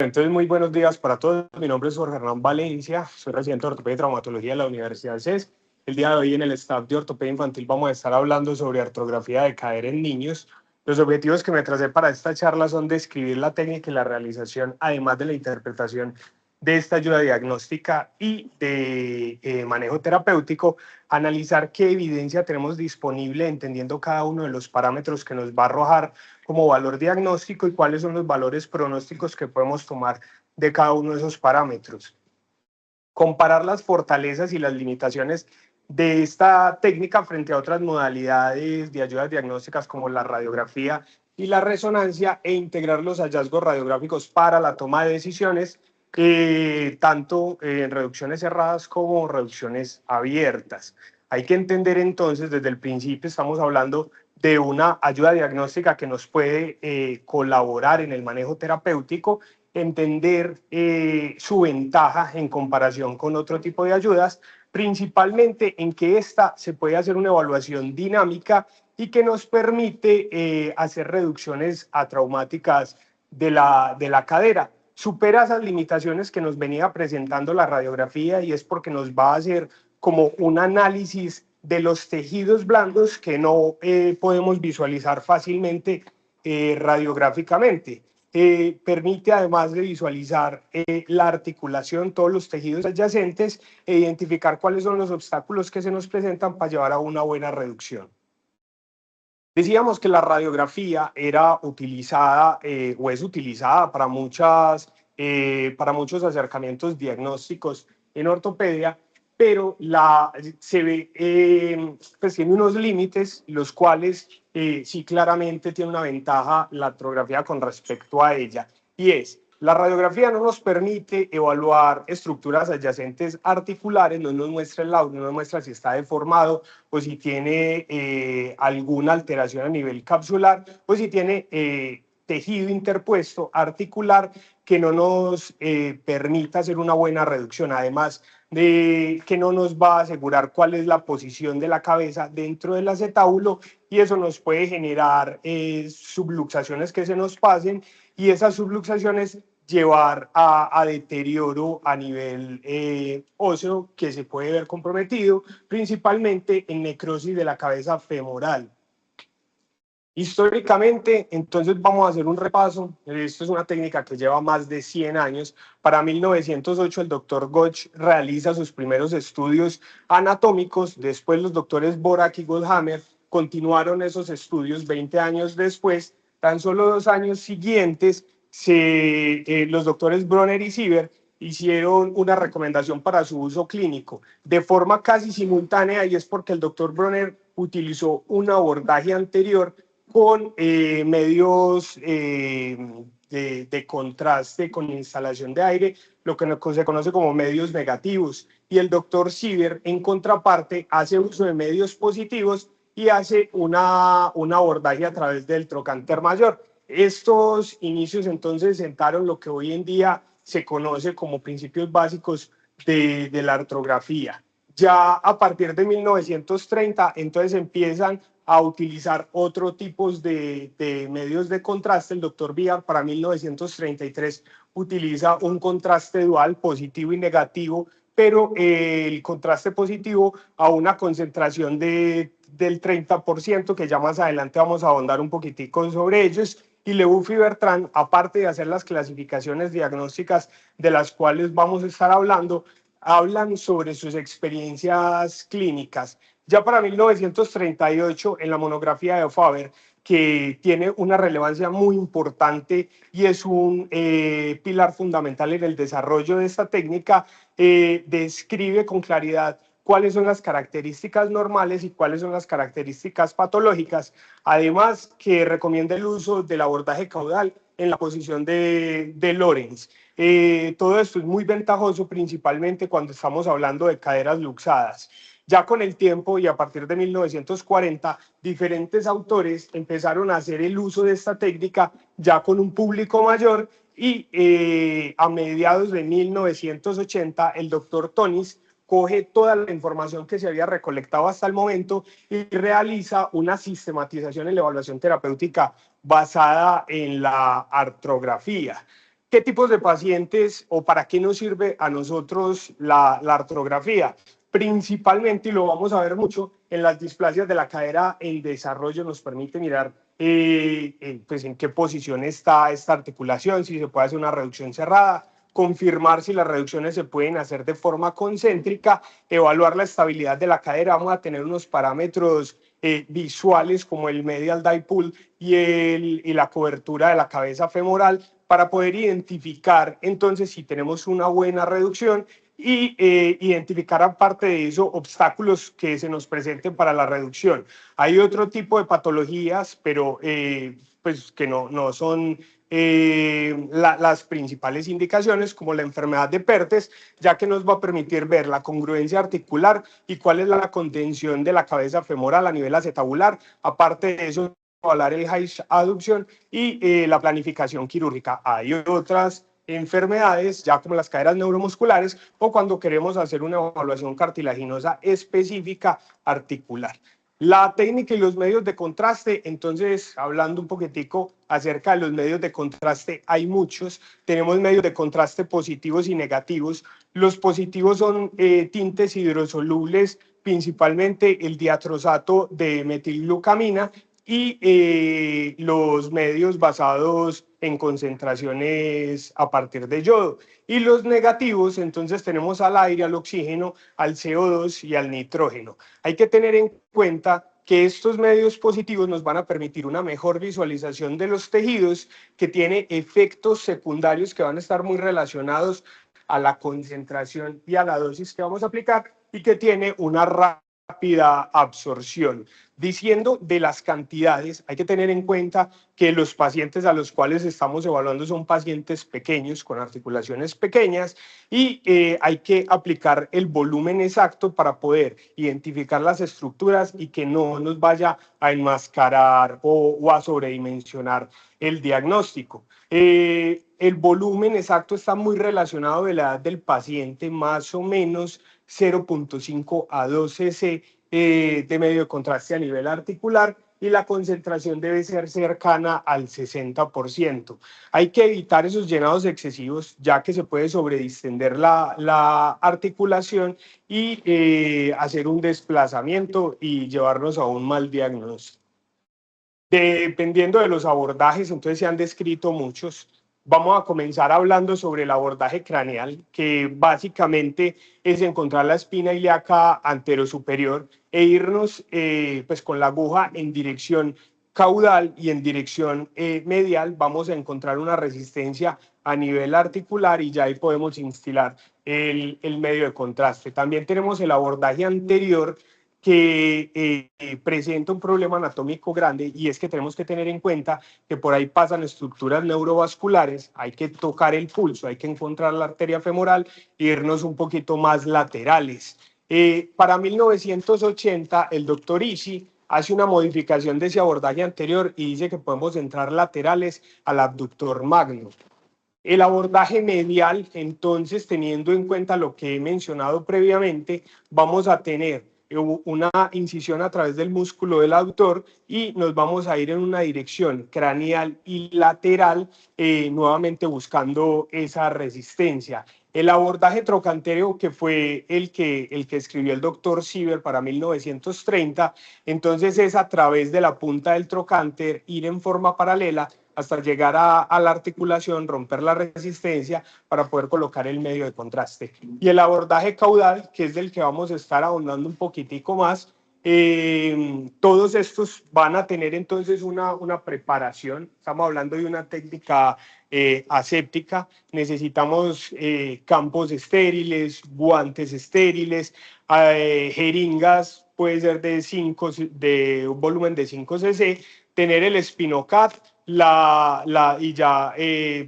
Entonces muy buenos días para todos. Mi nombre es Jorge Hernán Valencia, soy residente de Ortopedia y Traumatología de la Universidad CES. El día de hoy en el staff de Ortopedia Infantil vamos a estar hablando sobre artrografía de cadera en niños. Los objetivos que me tracé para esta charla son describir la técnica y la realización, además de la interpretación de esta ayuda diagnóstica y de manejo terapéutico, analizar qué evidencia tenemos disponible, entendiendo cada uno de los parámetros que nos va a arrojar como valor diagnóstico y cuáles son los valores pronósticos que podemos tomar de cada uno de esos parámetros. Comparar las fortalezas y las limitaciones de esta técnica frente a otras modalidades de ayudas diagnósticas como la radiografía y la resonancia e integrar los hallazgos radiográficos para la toma de decisiones, tanto en reducciones cerradas como reducciones abiertas. Hay que entender entonces, desde el principio estamos hablando de una ayuda diagnóstica que nos puede colaborar en el manejo terapéutico, entender su ventaja en comparación con otro tipo de ayudas, principalmente en que esta se puede hacer una evaluación dinámica y que nos permite hacer reducciones atraumáticas de la cadera. Supera esas limitaciones que nos venía presentando la radiografía y es porque nos va a hacer como un análisis de los tejidos blandos que no podemos visualizar fácilmente radiográficamente. Permite, además de visualizar la articulación, todos los tejidos adyacentes e identificar cuáles son los obstáculos que se nos presentan para llevar a una buena reducción. Decíamos que la radiografía era utilizada o es utilizada para muchos acercamientos diagnósticos en ortopedia, pero se ve, pues tiene unos límites, los cuales sí claramente tiene una ventaja la artrografía con respecto a ella, y es la radiografía no nos permite evaluar estructuras adyacentes articulares, no nos muestra el laudo, no nos muestra si está deformado o si tiene alguna alteración a nivel capsular o si tiene tejido interpuesto articular que no nos permita hacer una buena reducción, además de que no nos va a asegurar cuál es la posición de la cabeza dentro del acetábulo y eso nos puede generar subluxaciones que se nos pasen y esas subluxaciones llevar a deterioro a nivel óseo que se puede ver comprometido, principalmente en necrosis de la cabeza femoral. Históricamente, entonces vamos a hacer un repaso. Esto es una técnica que lleva más de 100 años. Para 1908 el doctor Gotch realiza sus primeros estudios anatómicos. Después los doctores Borak y Goldhammer continuaron esos estudios 20 años después. Tan solo 2 años siguientes, los doctores Bronner y Sieber hicieron una recomendación para su uso clínico de forma casi simultánea, y es porque el doctor Bronner utilizó un abordaje anterior con medios de contraste con instalación de aire, lo que se conoce como medios negativos, y el doctor Sieber, en contraparte, hace uso de medios positivos y hace un abordaje a través del trocánter mayor. Estos inicios entonces sentaron lo que hoy en día se conoce como principios básicos de la artrografía. Ya a partir de 1930, entonces empiezan a utilizar otro tipos de medios de contraste. El doctor Biard para 1933 utiliza un contraste dual, positivo y negativo, pero el contraste positivo a una concentración del 30%, que ya más adelante vamos a ahondar un poquitico sobre ellos. Y Leboeuf y Bertrand, aparte de hacer las clasificaciones diagnósticas de las cuales vamos a estar hablando, hablan sobre sus experiencias clínicas. Ya para 1938, en la monografía de Faber, que tiene una relevancia muy importante y es un pilar fundamental en el desarrollo de esta técnica, describe con claridad cuáles son las características normales y cuáles son las características patológicas, además que recomienda el uso del abordaje caudal en la posición de Lorenz. Todo esto es muy ventajoso, principalmente cuando estamos hablando de caderas luxadas. Ya con el tiempo y a partir de 1940, diferentes autores empezaron a hacer el uso de esta técnica ya con un público mayor y a mediados de 1980 el doctor Tonis coge toda la información que se había recolectado hasta el momento y realiza una sistematización en la evaluación terapéutica basada en la artrografía. ¿Qué tipos de pacientes o para qué nos sirve a nosotros la artrografía? Principalmente, y lo vamos a ver mucho, en las displasias de la cadera en desarrollo nos permite mirar pues en qué posición está esta articulación, si se puede hacer una reducción cerrada, confirmar si las reducciones se pueden hacer de forma concéntrica, evaluar la estabilidad de la cadera. Vamos a tener unos parámetros visuales como el medial dipole y la cobertura de la cabeza femoral para poder identificar entonces si tenemos una buena reducción y identificar aparte de eso obstáculos que se nos presenten para la reducción. Hay otro tipo de patologías, pero pues que no son las principales indicaciones, como la enfermedad de Perthes, ya que nos va a permitir ver la congruencia articular y cuál es la contención de la cabeza femoral a nivel acetabular. Aparte de eso, hablar el high aducción y la planificación quirúrgica. Hay otras enfermedades, ya como las caderas neuromusculares, o cuando queremos hacer una evaluación cartilaginosa específica articular. La técnica y los medios de contraste, entonces, hablando un poquitico acerca de los medios de contraste, hay muchos. Tenemos medios de contraste positivos y negativos. Los positivos son tintes hidrosolubles, principalmente el diatrosato de metilglucamina, y los medios basados en concentraciones a partir de yodo. Y los negativos, entonces tenemos al aire, al oxígeno, al CO2 y al nitrógeno. Hay que tener en cuenta que estos medios positivos nos van a permitir una mejor visualización de los tejidos, que tiene efectos secundarios que van a estar muy relacionados a la concentración y a la dosis que vamos a aplicar, y que tiene una rápida absorción. Diciendo de las cantidades, hay que tener en cuenta que los pacientes a los cuales estamos evaluando son pacientes pequeños, con articulaciones pequeñas, y hay que aplicar el volumen exacto para poder identificar las estructuras y que no nos vaya a enmascarar o a sobredimensionar el diagnóstico. El volumen exacto está muy relacionado de la edad del paciente, más o menos 0.5 a 2 cc de medio de contraste a nivel articular, y la concentración debe ser cercana al 60%. Hay que evitar esos llenados excesivos, ya que se puede sobredistender la articulación y hacer un desplazamiento y llevarnos a un mal diagnóstico. Dependiendo de los abordajes, entonces se han descrito muchos. Vamos a comenzar hablando sobre el abordaje craneal, que básicamente es encontrar la espina ilíaca anterosuperior e irnos pues con la aguja en dirección caudal y en dirección medial. Vamos a encontrar una resistencia a nivel articular y ya ahí podemos instilar el medio de contraste. También tenemos el abordaje anterior, que presenta un problema anatómico grande, y es que tenemos que tener en cuenta que por ahí pasan estructuras neurovasculares. Hay que tocar el pulso, hay que encontrar la arteria femoral e irnos un poquito más laterales. Para 1980, el doctor Ishii hace una modificación de ese abordaje anterior y dice que podemos entrar laterales al abductor magno. El abordaje medial, entonces, teniendo en cuenta lo que he mencionado previamente, vamos a tener una incisión a través del músculo del aductor y nos vamos a ir en una dirección craneal y lateral, nuevamente buscando esa resistencia. El abordaje trocantero, que fue el que escribió el doctor Sieber para 1930, entonces es a través de la punta del trocánter ir en forma paralela hasta llegar a la articulación, romper la resistencia para poder colocar el medio de contraste. Y el abordaje caudal, que es del que vamos a estar ahondando un poquitico más, todos estos van a tener entonces una preparación. Estamos hablando de una técnica aséptica. Necesitamos campos estériles, guantes estériles, jeringas, puede ser de un volumen de 5 cc, tener el Spinocat, y ya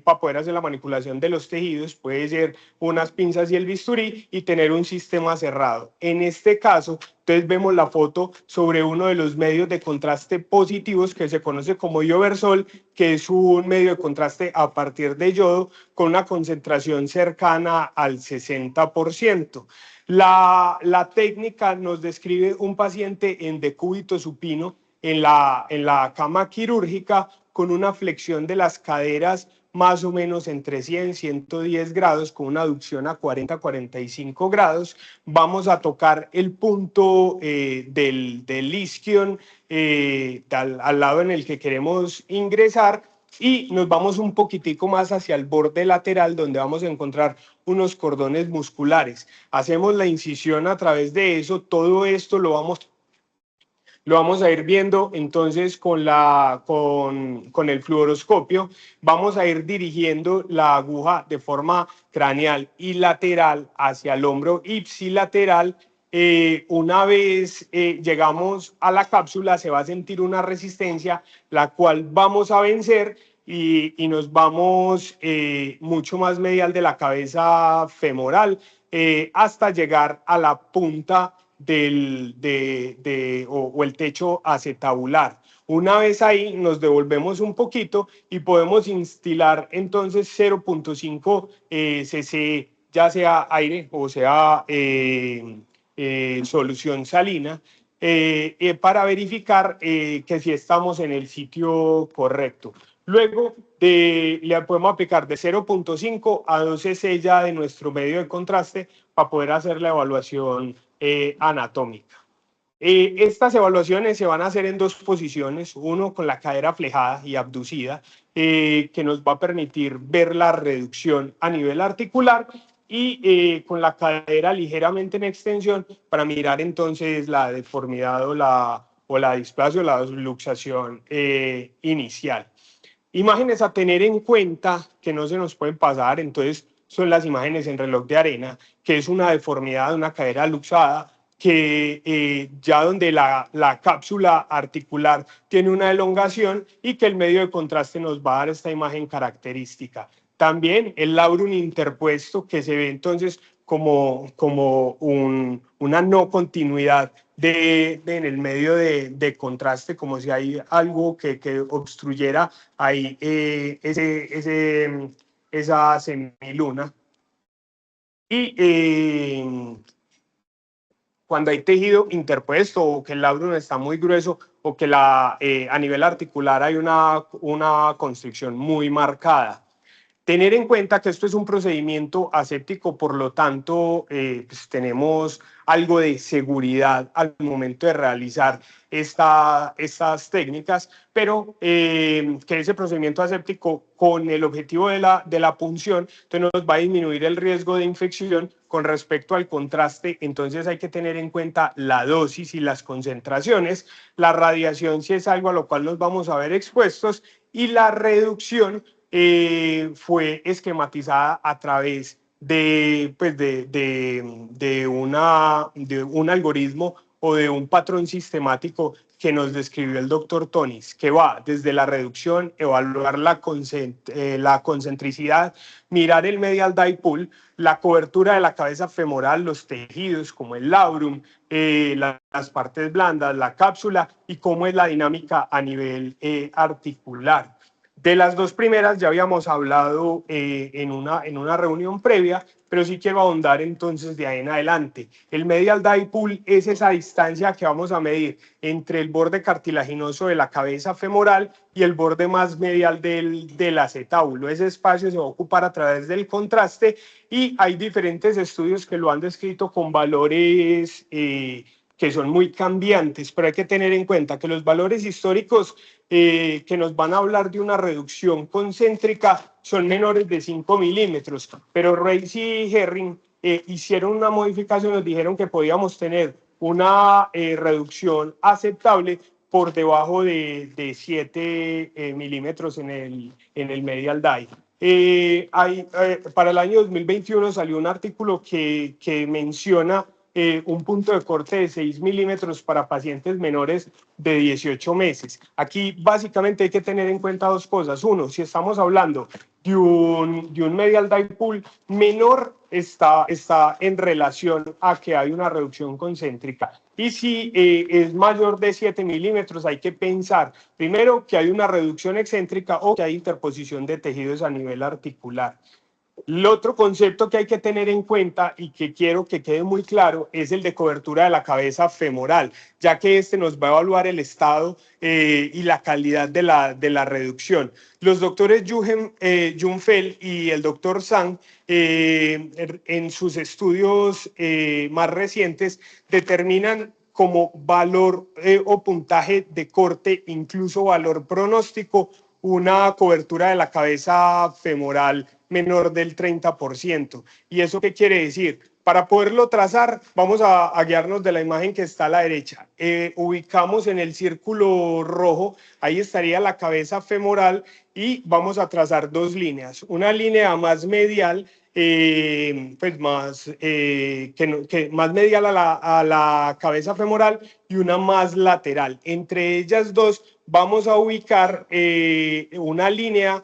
para poder hacer la manipulación de los tejidos, puede ser unas pinzas y el bisturí, y tener un sistema cerrado. En este caso, entonces vemos la foto sobre uno de los medios de contraste positivos que se conoce como ioversol, que es un medio de contraste a partir de yodo con una concentración cercana al 60%. La técnica nos describe un paciente en decúbito supino en la cama quirúrgica, con una flexión de las caderas más o menos entre 100 y 110 grados, con una aducción a 40-45 grados. Vamos a tocar el punto del isquion al lado en el que queremos ingresar, y nos vamos un poquitico más hacia el borde lateral, donde vamos a encontrar unos cordones musculares. Hacemos la incisión a través de eso. Todo esto lo vamos a ir viendo entonces con el fluoroscopio. Vamos a ir dirigiendo la aguja de forma craneal y lateral hacia el hombro ipsilateral. Una vez llegamos a la cápsula, se va a sentir una resistencia, la cual vamos a vencer, y nos vamos mucho más medial de la cabeza femoral, hasta llegar a la punta o el techo acetabular. Una vez ahí nos devolvemos un poquito y podemos instilar entonces 0.5 cc, ya sea aire o sea solución salina, para verificar que si estamos en el sitio correcto. Luego le podemos aplicar de 0.5 a 2 cc ya de nuestro medio de contraste para poder hacer la evaluación anatómica. Estas evaluaciones se van a hacer en dos posiciones, uno con la cadera flejada y abducida, que nos va a permitir ver la reducción a nivel articular, y con la cadera ligeramente en extensión para mirar entonces la deformidad o la displasia o la luxación inicial. Imágenes a tener en cuenta que no se nos pueden pasar, entonces son las imágenes en reloj de arena, que es una deformidad de una cadera luxada, que ya donde la cápsula articular tiene una elongación, y que el medio de contraste nos va a dar esta imagen característica. También el labrum interpuesto, que se ve entonces como una no continuidad en el medio de contraste, como si hay algo que obstruyera ahí esa semiluna. Y cuando hay tejido interpuesto, o que el labrum está muy grueso, o que a nivel articular hay una constricción muy marcada. Tener en cuenta que esto es un procedimiento aséptico, por lo tanto, pues tenemos algo de seguridad al momento de realizar estas técnicas, pero que ese procedimiento aséptico, con el objetivo de la punción, entonces nos va a disminuir el riesgo de infección. Con respecto al contraste, entonces hay que tener en cuenta la dosis y las concentraciones, la radiación si es algo a lo cual nos vamos a ver expuestos, y la reducción fue esquematizada a través de un algoritmo o de un patrón sistemático que nos describió el doctor Tonis, que va desde la reducción, evaluar la concentricidad, mirar el medial dipole, la cobertura de la cabeza femoral, los tejidos como el labrum, las partes blandas, la cápsula, y cómo es la dinámica a nivel articular. De las dos primeras ya habíamos hablado en una reunión previa, pero sí quiero ahondar entonces de ahí en adelante. El medial dipole es esa distancia que vamos a medir entre el borde cartilaginoso de la cabeza femoral y el borde más medial del acetábulo. Ese espacio se va a ocupar a través del contraste, y hay diferentes estudios que lo han descrito con valores que son muy cambiantes, pero hay que tener en cuenta que los valores históricos que nos van a hablar de una reducción concéntrica son menores de 5 milímetros, pero Reis y Herring hicieron una modificación, nos dijeron que podíamos tener una reducción aceptable por debajo de 7 milímetros en el medial die. Para el año 2021 salió un artículo que menciona un punto de corte de 6 milímetros para pacientes menores de 18 meses. Aquí básicamente hay que tener en cuenta dos cosas. Uno, si estamos hablando de un medial dipole menor, está en relación a que hay una reducción concéntrica. Y si es mayor de 7 milímetros, hay que pensar primero que hay una reducción excéntrica o que hay interposición de tejidos a nivel articular. El otro concepto que hay que tener en cuenta y que quiero que quede muy claro es el de cobertura de la cabeza femoral, ya que este nos va a evaluar el estado y la calidad de la reducción. Los doctores Junfeld y el doctor Sang en sus estudios más recientes determinan como valor o puntaje de corte, incluso valor pronóstico, una cobertura de la cabeza femoral menor del 30%. ¿Y eso qué quiere decir? Para poderlo trazar, vamos a guiarnos de la imagen que está a la derecha. Ubicamos en el círculo rojo, ahí estaría la cabeza femoral y vamos a trazar dos líneas. Una línea más medial, pues más, más medial a la cabeza femoral y una más lateral. Entre ellas dos vamos a ubicar una línea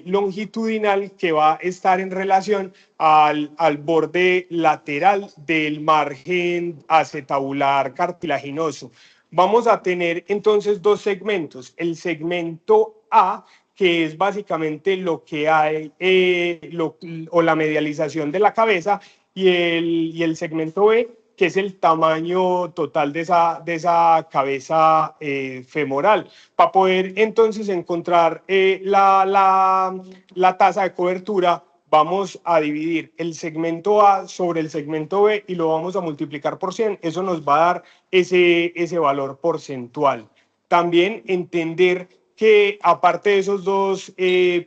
longitudinal que va a estar en relación al borde lateral del margen acetabular cartilaginoso. Vamos a tener entonces dos segmentos. El segmento A, que es básicamente lo que hay, o la medialización de la cabeza, y el segmento B, que es el tamaño total de esa cabeza femoral, para poder entonces encontrar la tasa de cobertura. Vamos a dividir el segmento A sobre el segmento B y lo vamos a multiplicar por 100. Eso nos va a dar ese valor porcentual. También entender que aparte de esos dos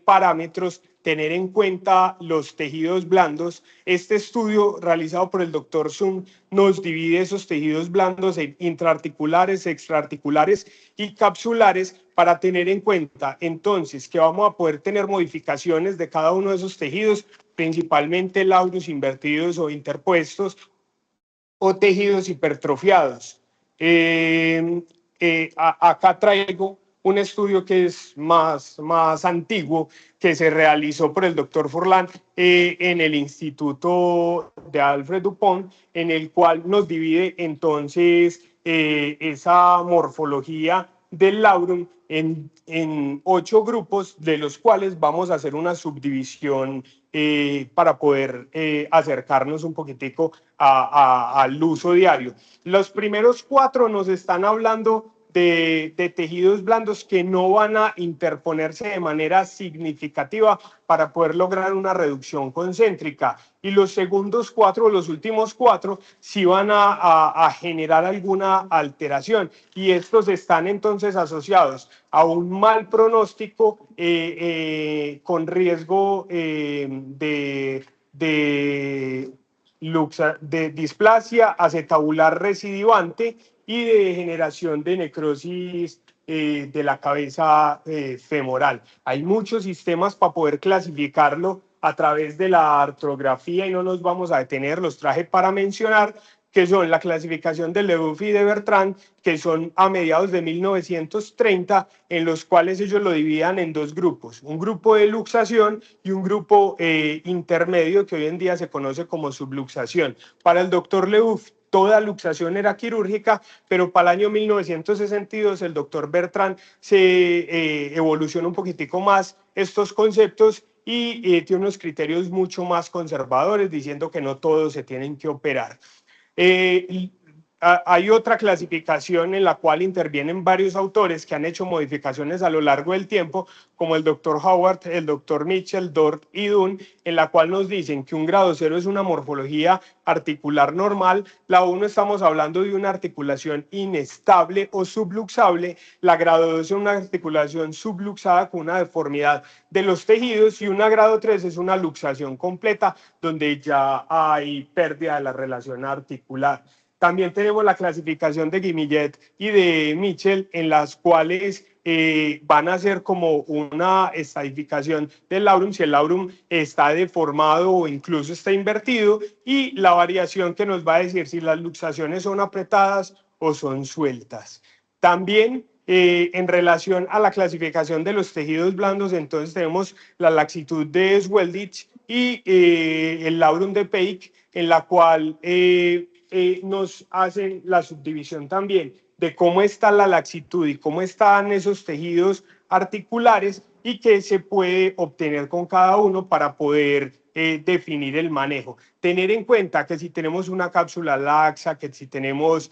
parámetros, tener en cuenta los tejidos blandos. Este estudio realizado por el doctor Sun nos divide esos tejidos blandos en intraarticulares, extraarticulares y capsulares para tener en cuenta entonces que vamos a poder tener modificaciones de cada uno de esos tejidos, principalmente lauros invertidos o interpuestos o tejidos hipertrofiados. Acá traigo un estudio que es más antiguo, que se realizó por el doctor Furlan en el Instituto de Alfred Dupont, en el cual nos divide entonces esa morfología del laurum en 8 grupos, de los cuales vamos a hacer una subdivisión para poder acercarnos un poquitico al uso diario. Los primeros 4 nos están hablando de tejidos blandos que no van a interponerse de manera significativa para poder lograr una reducción concéntrica. Y los segundos 4, los últimos 4, sí van a generar alguna alteración. Y estos están entonces asociados a un mal pronóstico con riesgo de displasia acetabular recidivante y de generación de necrosis de la cabeza femoral. Hay muchos sistemas para poder clasificarlo a través de la artrografía y no nos vamos a detener, los traje para mencionar, que son la clasificación de Leboeuf y de Bertrand, que son a mediados de 1930, en los cuales ellos lo dividían en 2 grupos, un grupo de luxación y un grupo intermedio que hoy en día se conoce como subluxación. Para el doctor Leboeuf, toda luxación era quirúrgica, pero para el año 1962 el doctor Bertrand se evoluciona un poquitico más estos conceptos y tiene unos criterios mucho más conservadores, diciendo que no todos se tienen que operar. Hay otra clasificación en la cual intervienen varios autores que han hecho modificaciones a lo largo del tiempo, como el doctor Howard, el doctor Mitchell, Dort y Dunn, en la cual nos dicen que un grado 0 es una morfología articular normal, la 1 estamos hablando de una articulación inestable o subluxable, la grado 2 es una articulación subluxada con una deformidad de los tejidos y una grado 3 es una luxación completa donde ya hay pérdida de la relación articular. También tenemos la clasificación de Guimillet y de Mitchell, en las cuales van a ser como una estadificación del laurum, si el laurum está deformado o incluso está invertido, y la variación que nos va a decir si las luxaciones son apretadas o son sueltas. También en relación a la clasificación de los tejidos blandos, entonces tenemos la laxitud de Swelditch y el laurum de Peik, en la cual nos hacen la subdivisión también de cómo está la laxitud y cómo están esos tejidos articulares y qué se puede obtener con cada uno para poder definir el manejo. Tener en cuenta que si tenemos una cápsula laxa, que si tenemos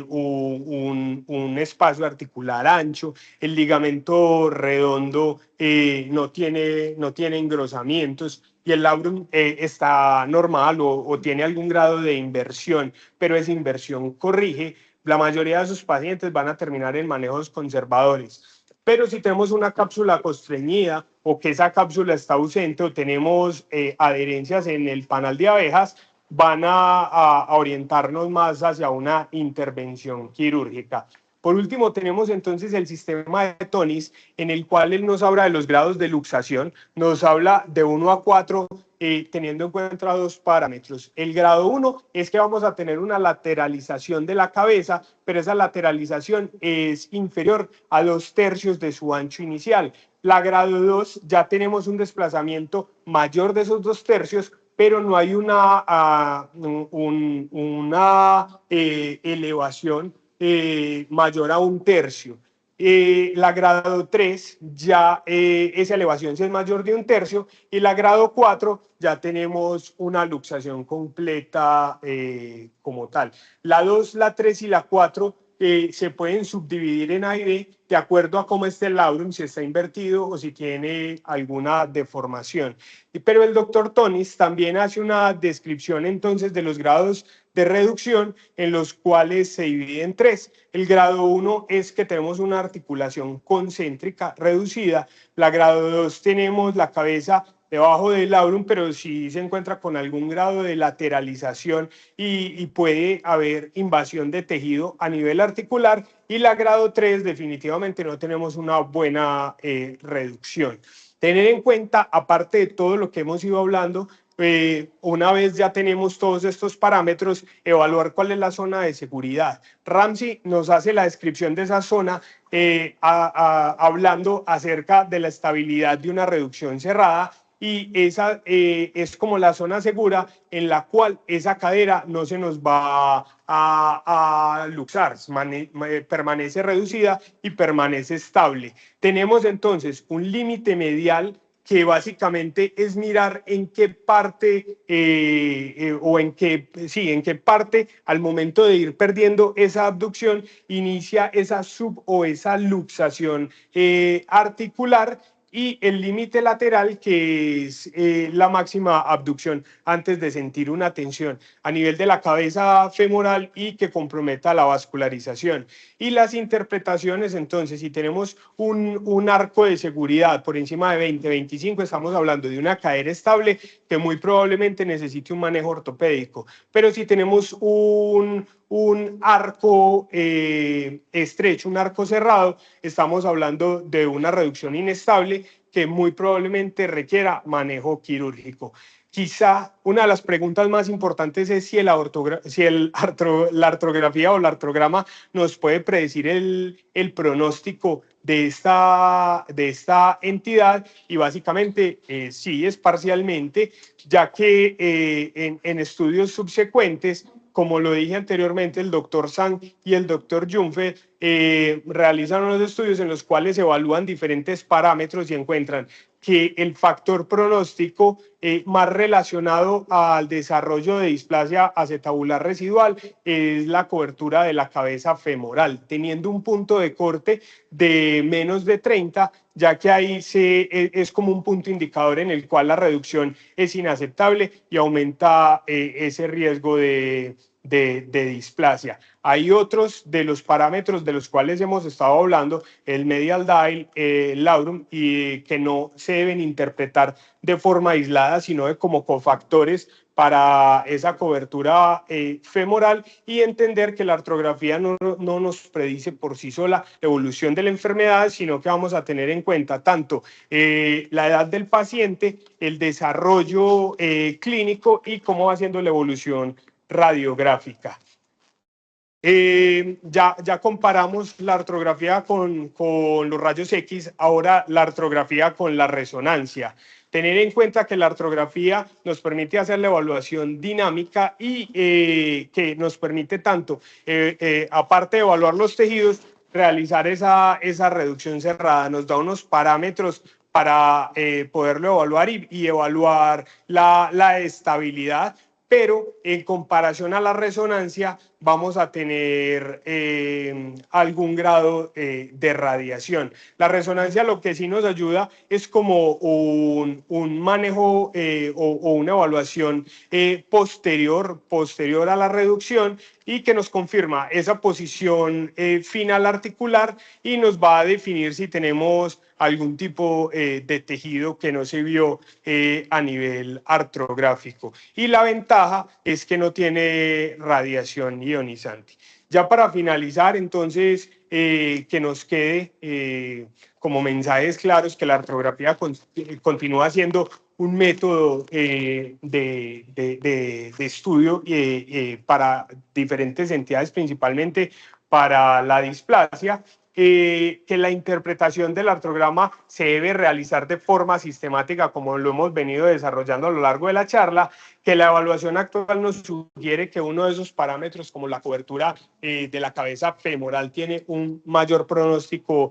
un espacio articular ancho, el ligamento redondo no tiene engrosamientos y el labrum está normal o tiene algún grado de inversión, pero esa inversión corrige, la mayoría de sus pacientes van a terminar en manejos conservadores. Pero si tenemos una cápsula constreñida o que esa cápsula está ausente o tenemos adherencias en el panal de abejas, van a orientarnos más hacia una intervención quirúrgica. Por último, tenemos entonces el sistema de Tonis, en el cual él nos habla de los grados de luxación, nos habla de 1 a 4, teniendo en cuenta dos parámetros. El grado 1 es que vamos a tener una lateralización de la cabeza, pero esa lateralización es inferior a 2/3 de su ancho inicial. La grado 2 ya tenemos un desplazamiento mayor de esos 2/3, pero no hay una elevación mayor a 1/3. La grado 3 ya esa elevación sí es mayor de 1/3 y la grado 4 ya tenemos una luxación completa como tal. La 2, la 3 y la 4 se pueden subdividir en A y B de acuerdo a cómo esté el labrum, si está invertido o si tiene alguna deformación. Pero el doctor Tonis también hace una descripción entonces de los grados de reducción en los cuales se divide en 3. El grado 1 es que tenemos una articulación concéntrica reducida. La grado 2 tenemos la cabeza debajo del labrum, pero sí se encuentra con algún grado de lateralización y puede haber invasión de tejido a nivel articular. Y la grado 3 definitivamente no tenemos una buena reducción. Tener en cuenta, aparte de todo lo que hemos ido hablando, una vez ya tenemos todos estos parámetros, evaluar cuál es la zona de seguridad. Ramsey nos hace la descripción de esa zona hablando acerca de la estabilidad de una reducción cerrada y esa es como la zona segura en la cual esa cadera no se nos va a luxar, permanece reducida y permanece estable. Tenemos entonces un límite medial que básicamente es mirar en qué parte en qué parte al momento de ir perdiendo esa abducción inicia esa o esa luxación articular y el límite lateral que es la máxima abducción antes de sentir una tensión a nivel de la cabeza femoral y que comprometa la vascularización. Y las interpretaciones, entonces, si tenemos un arco de seguridad por encima de 20, 25, estamos hablando de una cadera estable que muy probablemente necesite un manejo ortopédico. Pero si tenemos un arco estrecho, un arco cerrado, estamos hablando de una reducción inestable que muy probablemente requiera manejo quirúrgico. Quizá una de las preguntas más importantes es si la artrografía o el artrograma nos puede predecir el pronóstico de esta entidad y básicamente sí es parcialmente, ya que en estudios subsecuentes, como lo dije anteriormente, el doctor Sang y el doctor Junfe realizan unos estudios en los cuales evalúan diferentes parámetros y encuentran que el factor pronóstico más relacionado al desarrollo de displasia acetabular residual es la cobertura de la cabeza femoral, teniendo un punto de corte de menos de 30, ya que ahí es como un punto indicador en el cual la reducción es inaceptable y aumenta ese riesgo de displasia. Hay otros de los parámetros de los cuales hemos estado hablando, el medial dial, el labrum, y que no se deben interpretar de forma aislada, sino como cofactores para esa cobertura femoral y entender que la artrografía no nos predice por sí sola la evolución de la enfermedad, sino que vamos a tener en cuenta tanto la edad del paciente, el desarrollo clínico y cómo va siendo la evolución radiográfica. Ya comparamos la artrografía con los rayos X, ahora la artrografía con la resonancia. Tener en cuenta que la artrografía nos permite hacer la evaluación dinámica y que nos permite tanto, aparte de evaluar los tejidos, realizar esa reducción cerrada. Nos da unos parámetros para poderlo evaluar y evaluar la estabilidad, pero en comparación a la resonancia vamos a tener algún grado de radiación. La resonancia lo que sí nos ayuda es como un manejo o una evaluación posterior a la reducción y que nos confirma esa posición final articular y nos va a definir si tenemos algún tipo de tejido que no se vio a nivel artrográfico. Y la ventaja es que no tiene radiación ionizante. Ya para finalizar, entonces, que nos quede como mensajes claros que la artrografía continúa siendo un método de estudio para diferentes entidades, principalmente para la displasia, que la interpretación del artrograma se debe realizar de forma sistemática, como lo hemos venido desarrollando a lo largo de la charla, que la evaluación actual nos sugiere que uno de esos parámetros, como la cobertura de la cabeza femoral, tiene un mayor pronóstico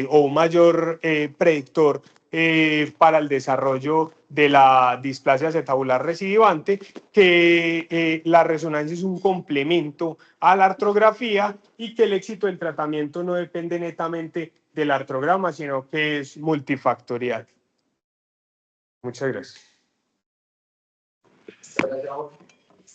o un mayor predictor para el desarrollo de la displasia acetabular recidivante, que la resonancia es un complemento a la artrografía y que el éxito del tratamiento no depende netamente del artrograma, sino que es multifactorial. Muchas gracias.